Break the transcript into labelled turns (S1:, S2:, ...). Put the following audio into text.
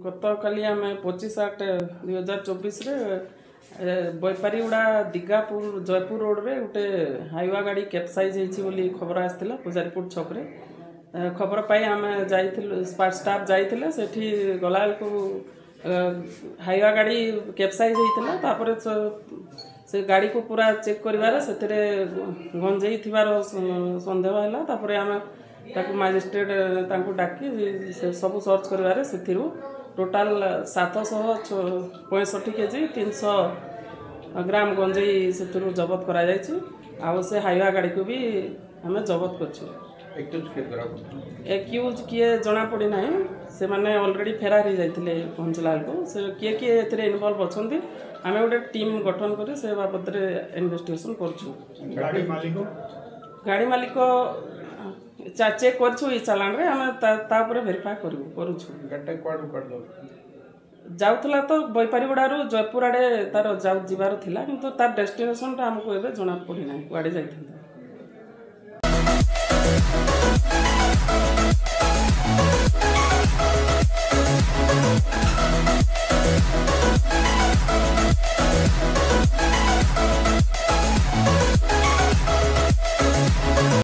S1: गतकाली आम 25/8/2024 बैपारीगुड़ा दिगापुर जयपुर रोड रे गोटे हाइवा गाड़ी कैप्साइज होती खबर आसाला पूजारीपुर छकरे खबर पाई आम स्टाफ जाइए सेठी गला को हाइवा गाड़ी कैप्साइज होता से गाड़ी को पूरा चेक करिवारे से गंजेई थिबार संदेह है आम मजिस्ट्रेट डाकी सब सर्च करिवारे से टोटाल 765 केजी 300 ग्राम गंजेई से जबत करा से हाइवा गाड़ी को भी आम जबत एक्यूज किए जना पड़ी ना से मैंने ऑलरेडी फेरार हो जाते पहुँचला को से किए किए इनवॉल्व अच्छा आम गोटे टीम गठन कर से बाबद इन्वेस्टिगेशन गाड़ी मालिक चेक कर चालान रे आम भेरीफाए जाऊला तो बैपारीगुड़ा जयपुर आड़े तार जाबार थिला किंतु तार डेस्टिनेशन आमको एबे जना पड़ी ना कुआड़े जाइथांता।